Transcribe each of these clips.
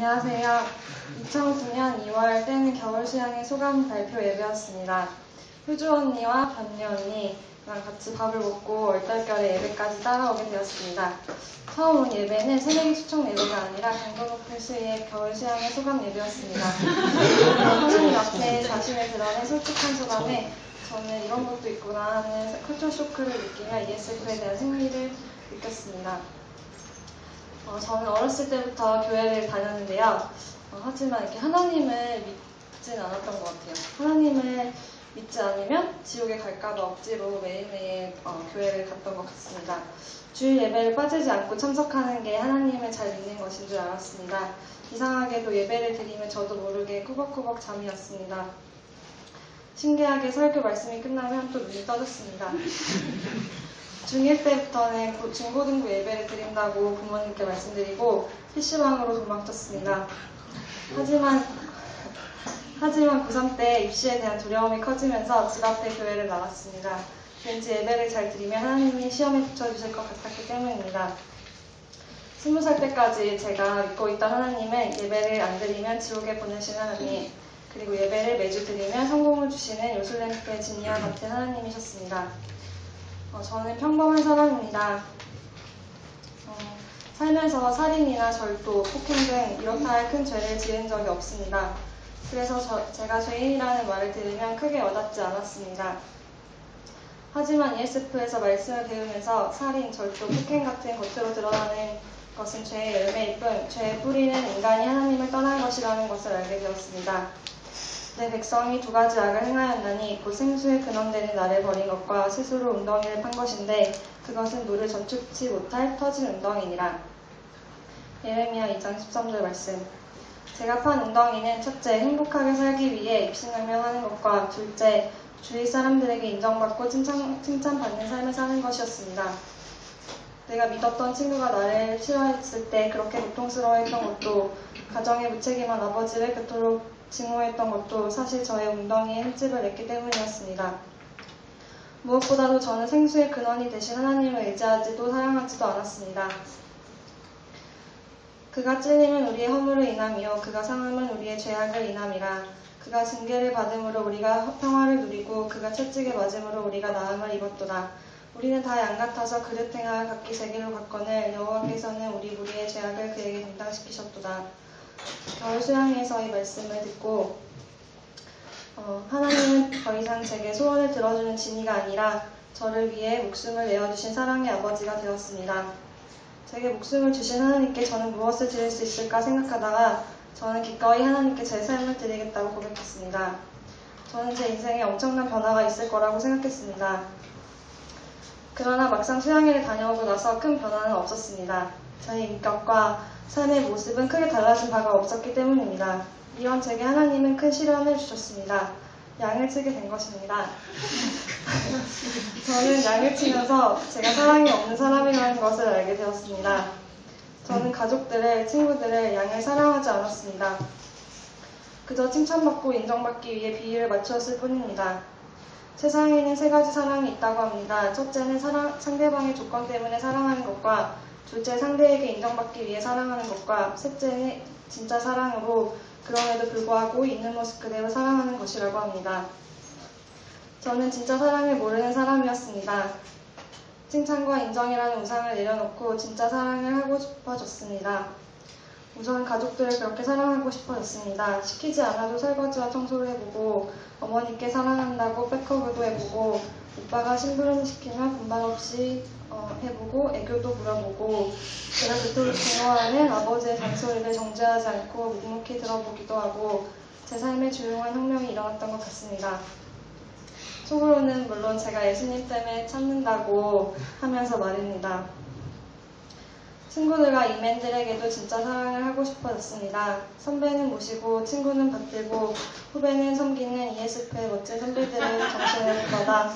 안녕하세요. 2009년 2월 때는 겨울 수양의 소감 발표 예배였습니다. 효주 언니와 변리 언니랑 같이 밥을 먹고 얼떨결에 예배까지 따라오게 되었습니다. 처음 온 예배는 새내기 초청 예배가 아니라 강도 높은 수위의 겨울 수양의 소감 예배였습니다. 하나님 앞에 자신을 드러낸 솔직한 소감에 저는 이런 것도 있구나 하는 컬처 쇼크를 느끼며 ESF에 대한 생리를 느꼈습니다. 저는 어렸을 때부터 교회를 다녔는데요. 하지만 이렇게 하나님을 믿지는 않았던 것 같아요. 하나님을 믿지 않으면 지옥에 갈까봐 억지로 매일매일 교회를 갔던 것 같습니다. 주일 예배를 빠지지 않고 참석하는 게 하나님을 잘 믿는 것인 줄 알았습니다. 이상하게도 예배를 드리면 저도 모르게 꾸벅꾸벅 잠이 왔습니다. 신기하게 설교 말씀이 끝나면 또 눈이 떠졌습니다. 중1 때부터는 중고등부 예배를 드린다고 부모님께 말씀드리고 PC방으로 도망쳤습니다. 하지만 고3 때 입시에 대한 두려움이 커지면서 집 앞에 교회를 나왔습니다. 왠지 예배를 잘 드리면 하나님이 시험에 붙여주실 것 같았기 때문입니다. 20살 때까지 제가 믿고 있던 하나님은 예배를 안 드리면 지옥에 보내시는 하나님, 그리고 예배를 매주 드리면 성공을 주시는 요술램프의 진리와 같은 하나님이셨습니다. 저는 평범한 사람입니다. 살면서 살인이나 절도, 폭행 등 이렇다 할 큰 죄를 지은 적이 없습니다. 그래서 제가 죄인이라는 말을 들으면 크게 와닿지 않았습니다. 하지만 ESF에서 말씀을 배우면서 살인, 절도, 폭행 같은 겉으로 드러나는 것은 죄의 열매일 뿐 죄의 뿌리는 인간이 하나님을 떠난 것이라는 것을 알게 되었습니다. 내 백성이 두 가지 악을 행하였나니 곧 생수의 근원되는 나를 버린 것과 스스로 웅덩이를 판 것인데 그것은 물을 저축치 못할 터진 웅덩이니라. 예레미야 2장 13절 말씀. 제가 판 웅덩이는 첫째, 행복하게 살기 위해 입신양명하는 것과 둘째, 주위 사람들에게 인정받고 칭찬받는 삶을 사는 것이었습니다. 내가 믿었던 친구가 나를 싫어했을 때 그렇게 고통스러워했던 것도, 가정의 무책임한 아버지를 그토록 증오했던 것도 사실 저의 웅덩이에 흠집을 냈기 때문이었습니다. 무엇보다도 저는 생수의 근원이 되신 하나님을 의지하지도 사랑하지도 않았습니다. 그가 찔림은 우리의 허물을 인함이요 그가 상함은 우리의 죄악을 인함이라. 그가 징계를 받음으로 우리가 평화를 누리고 그가 채찍에 맞음으로 우리가 나음을 입었도다. 우리는 다 양 같아서 그릇 행하여 각기 제기로 갔거늘 여호와께서는 우리 무리의 죄악을 그에게 담당시키셨도다. 겨울 수양에서의 말씀을 듣고 하나님은 더 이상 제게 소원을 들어주는 진이가 아니라 저를 위해 목숨을 내어주신 사랑의 아버지가 되었습니다. 제게 목숨을 주신 하나님께 저는 무엇을 드릴 수 있을까 생각하다가 저는 기꺼이 하나님께 제 삶을 드리겠다고 고백했습니다. 저는 제 인생에 엄청난 변화가 있을 거라고 생각했습니다. 그러나 막상 수양회를 다녀오고 나서 큰 변화는 없었습니다. 저의 인격과 삶의 모습은 크게 달라진 바가 없었기 때문입니다. 이런 제게 하나님은 큰 시련을 주셨습니다. 양을 치게 된 것입니다. 저는 양을 치면서 제가 사랑이 없는 사람이라는 것을 알게 되었습니다. 저는 가족들을, 친구들을, 양을 사랑하지 않았습니다. 그저 칭찬받고 인정받기 위해 비위를 맞추었을 뿐입니다. 세상에는 세 가지 사랑이 있다고 합니다. 첫째는 상대방의 조건 때문에 사랑하는 것과, 둘째 상대에게 인정받기 위해 사랑하는 것과, 셋째는 진짜 사랑으로 그럼에도 불구하고 있는 모습 그대로 사랑하는 것이라고 합니다. 저는 진짜 사랑을 모르는 사람이었습니다. 칭찬과 인정이라는 우상을 내려놓고 진짜 사랑을 하고 싶어졌습니다. 우선 가족들을 그렇게 사랑하고 싶어졌습니다. 시키지 않아도 설거지와 청소를 해보고, 어머니께 사랑한다고 백허그도 해보고, 오빠가 심부름 시키면 분반 없이 해보고, 애교도 부려보고, 제가 그토록 증오하는 아버지의 잔소리를 정죄하지 않고 묵묵히 들어보기도 하고, 제 삶에 조용한 혁명이 일어났던 것 같습니다. 속으로는 물론 제가 예수님 때문에 참는다고 하면서 말입니다. 친구들과 이맨들에게도 진짜 사랑을 하고 싶어졌습니다. 선배는 모시고, 친구는 받들고, 후배는 섬기는 ESF의 멋진 선배들을 정신할 때마다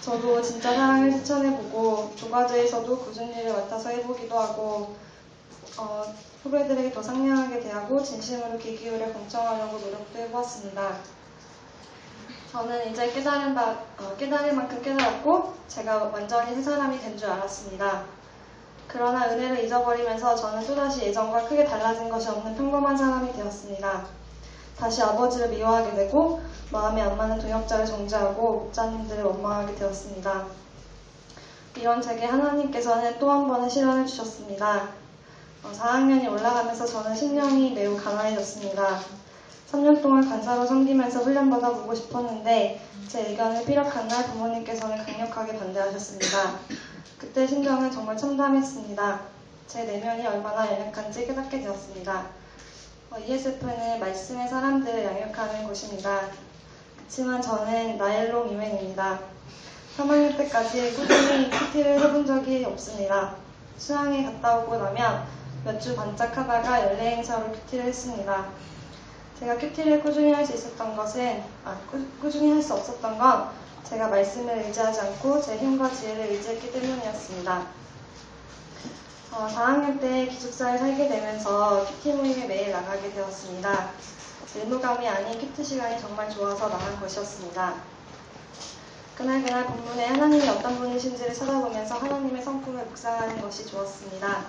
저도 진짜 사랑을 실천해보고, 조과제에서도 굳은 일을 맡아서 해보기도 하고, 후배들에게 더 상냥하게 대하고 진심으로 귀 기울여 경청하려고 노력도 해보았습니다. 저는 이제 깨달을 만큼 깨달았고, 제가 완전히 새 사람이 된 줄 알았습니다. 그러나 은혜를 잊어버리면서 저는 또다시 예전과 크게 달라진 것이 없는 평범한 사람이 되었습니다. 다시 아버지를 미워하게 되고 마음에 안 맞는 동역자를 정죄하고 목자님들을 원망하게 되었습니다. 이런 제게 하나님께서는 또 한 번의 시련을 주셨습니다. 4학년이 올라가면서 저는 신령이 매우 가난해졌습니다. 3년 동안 간사로 섬기면서 훈련받아 보고 싶었는데 제 의견을 피력한 날 부모님께서는 강력하게 반대하셨습니다. 그때 심정은 정말 참담했습니다. 제 내면이 얼마나 연약한지 깨닫게 되었습니다. ESF는 말씀의 사람들을 양육하는 곳입니다. 그렇지만 저는 나일론 이맨입니다. 3학년 때까지 꾸준히 PT를 해본 적이 없습니다. 수양에 갔다 오고 나면 몇 주 반짝하다가 연례 행사로 큐티를 했습니다. 제가 큐티를 꾸준히 할 수 있었던 것은, 꾸준히 할 수 없었던 건 제가 말씀을 의지하지 않고 제 힘과 지혜를 의지했기 때문이었습니다. 4학년 때 기숙사에 살게 되면서 큐티 모임에 매일 나가게 되었습니다. 의무감이 아닌 큐티 시간이 정말 좋아서 나간 것이었습니다. 그날 본문에 하나님이 어떤 분이신지를 찾아보면서 하나님의 성품을 묵상하는 것이 좋았습니다.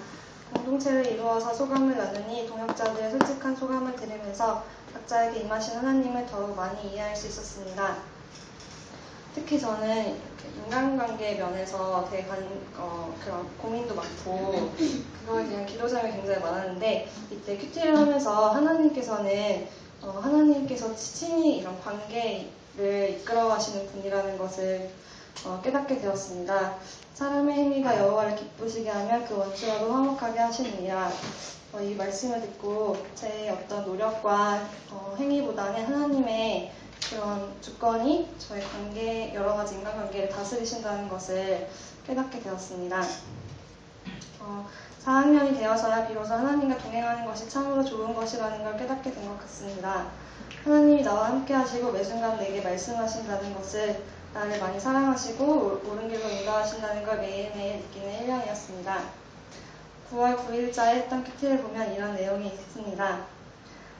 공동체를 이루어서 소감을 나누니 동역자들의 솔직한 소감을 들으면서 각자에게 임하신 하나님을 더욱 많이 이해할 수 있었습니다. 특히 저는 인간관계 면에서 되게 그런 고민도 많고 그거에 대한 기도자가 굉장히 많았는데 이때 큐티를 하면서 하나님께서 친히 이런 관계를 이끌어가시는 분이라는 것을 깨닫게 되었습니다. 사람의 행위가 여호와를 기쁘시게 하면 그 원수라도 화목하게 하시느니라. 이 말씀을 듣고 제 어떤 노력과 행위보다는 하나님의 그런 주권이 저의 여러 가지 인간관계를 다스리신다는 것을 깨닫게 되었습니다. 4학년이 되어서야 비로소 하나님과 동행하는 것이 참으로 좋은 것이라는 걸 깨닫게 된 것 같습니다. 하나님이 나와 함께 하시고 매 순간 내게 말씀하신다는 것을 나를 많이 사랑하시고 옳은 길로 인도하신다는 걸 매일매일 느끼는 1년이었습니다. 9월 9일자에 했던 큐티를 보면 이런 내용이 있습니다.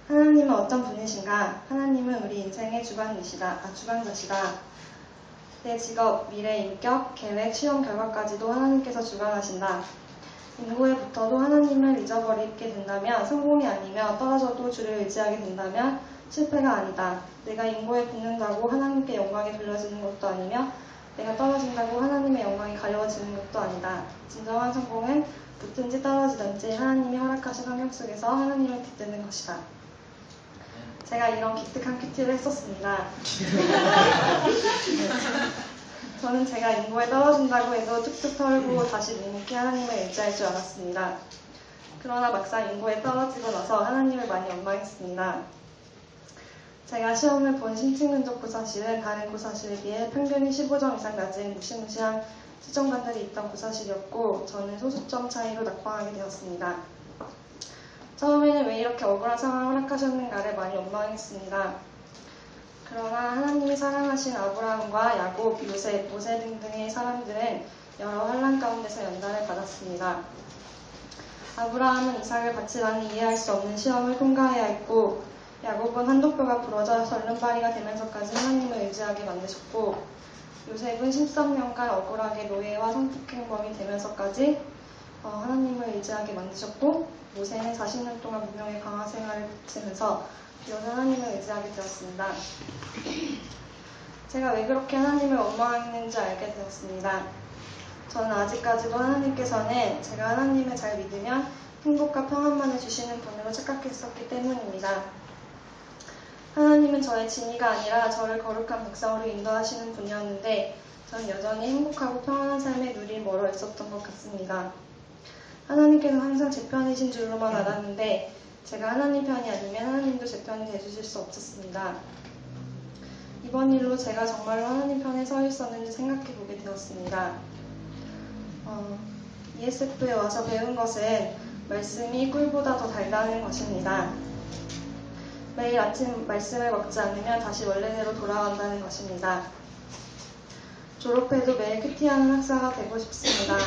하나님은 어떤 분이신가? 하나님은 우리 인생의 주관자시다. 내 직업, 미래, 인격, 계획, 시험 결과까지도 하나님께서 주관하신다. 인고에 붙어도 하나님을 잊어버리게 된다면, 성공이 아니며 떨어져도 주를 의지하게 된다면 실패가 아니다. 내가 인고에 붙는다고 하나님께 영광이 돌려지는 것도 아니며 내가 떨어진다고 하나님의 영광이 가려워지는 것도 아니다. 진정한 성공은 붙든지 떨어지든지 하나님이 허락하신 환경 속에서 하나님을 붙드는 것이다. 제가 이런 기특한 큐티를 했었습니다. 저는 제가 인고에 떨어진다고 해도 툭툭 털고 다시 묵묵히 하나님을 의지할 줄 알았습니다. 그러나 막상 인고에 떨어지고 나서 하나님을 많이 원망했습니다. 제가 시험을 본 심층면접 고사실은 다른 고사실에 비해 평균이 15점 이상 낮은 무시무시한 시점관들이 있던 고사실이었고 저는 소수점 차이로 낙방하게 되었습니다. 처음에는 왜 이렇게 억울한 상황을 허락하셨는가를 많이 원망했습니다. 그러나 하나님이 사랑하신 아브라함과 야곱, 요셉, 모세 등등의 사람들은 여러 환난 가운데서 연단을 받았습니다. 아브라함은 이삭을 바치라는 이해할 수 없는 시험을 통과해야 했고 야곱은 한도표가 부러져 절름발이가 되면서까지 하나님을 의지하게 만드셨고 요셉은 13년간 억울하게 노예와 성폭행범이 되면서까지 하나님을 의지하게 만드셨고 모세는 40년 동안 무명의 강화 생활을 거치면서 비로소 하나님을 의지하게 되었습니다. 제가 왜 그렇게 하나님을 원망했는지 알게 되었습니다. 저는 아직까지도 하나님께서는 제가 하나님을 잘 믿으면 행복과 평안만을 주시는 분으로 착각했었기 때문입니다. 하나님은 저의 진의가 아니라 저를 거룩한 백성으로 인도하시는 분이었는데 전 여전히 행복하고 평안한 삶의 누릴 멀어 있었던 것 같습니다. 하나님께서 항상 제 편이신 줄로만 알았는데 제가 하나님 편이 아니면 하나님도 제 편이 되주실 수 없었습니다. 이번 일로 제가 정말로 하나님 편에 서 있었는지 생각해 보게 되었습니다. ESF에 와서 배운 것은 말씀이 꿀보다 더 달다는 것입니다. 매일 아침 말씀을 먹지 않으면 다시 원래대로 돌아간다는 것입니다. 졸업해도 매일 큐티하는 학사가 되고 싶습니다.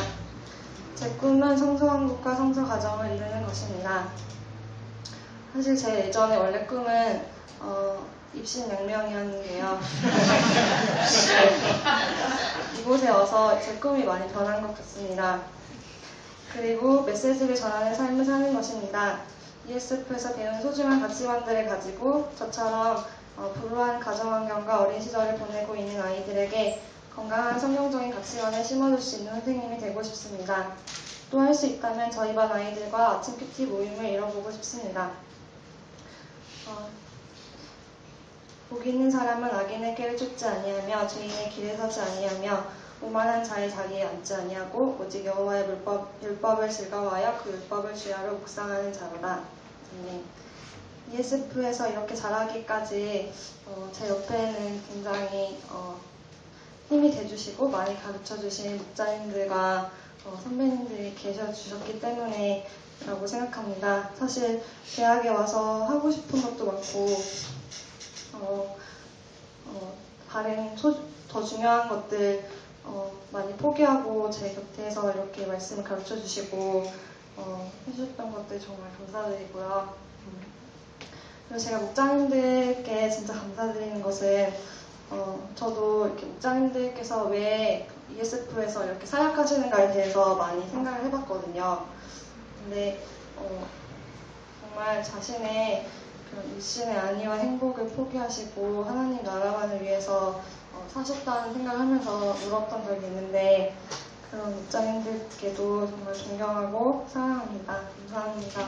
제 꿈은 성서왕국과 성서가정을 이루는 것입니다. 사실 제 예전에 원래 꿈은 입신양명이었는데요. 이곳에 와서 제 꿈이 많이 변한 것 같습니다. 그리고 메시지를 전하는 삶을 사는 것입니다. ESF에서 배운 소중한 가치관들을 가지고 저처럼 불우한 가정환경과 어린 시절을 보내고 있는 아이들에게 건강한 성경적인 가치관을 심어줄 수 있는 선생님이 되고 싶습니다. 또 할 수 있다면 저희 반 아이들과 아침 큐티 모임을 열어보고 싶습니다. 복 있는 사람은 악인의 길을 쫓지 아니하며 죄인의 길에 서지 아니하며 오만한 자의 자리에 앉지 아니하고 오직 여호와의 율법을 즐거워하여 그 율법을 주야로 묵상하는 자로다. 네. ESF에서 이렇게 자라기까지 제 옆에는 굉장히 힘이 돼주시고 많이 가르쳐주신 목자님들과 선배님들이 계셔주셨기 때문에 라고 생각합니다. 사실 대학에 와서 하고 싶은 것도 많고 다른 더 중요한 것들 많이 포기하고 제 곁에서 이렇게 말씀을 가르쳐 주시고 해주셨던 것들 정말 감사드리고요. 그리고 제가 목장님들께 진짜 감사드리는 것은 저도 이렇게 목장님들께서 왜 ESF에서 이렇게 사역하시는가에 대해서 많이 생각을 해봤거든요. 근데 정말 자신의 그런 일신의 안위와 행복을 포기하시고 하나님 나라만을 위해서 사셨다는 생각을 하면서 울었던 적이 있는데 그런 목장님들께도 정말 존경하고 사랑합니다. 감사합니다.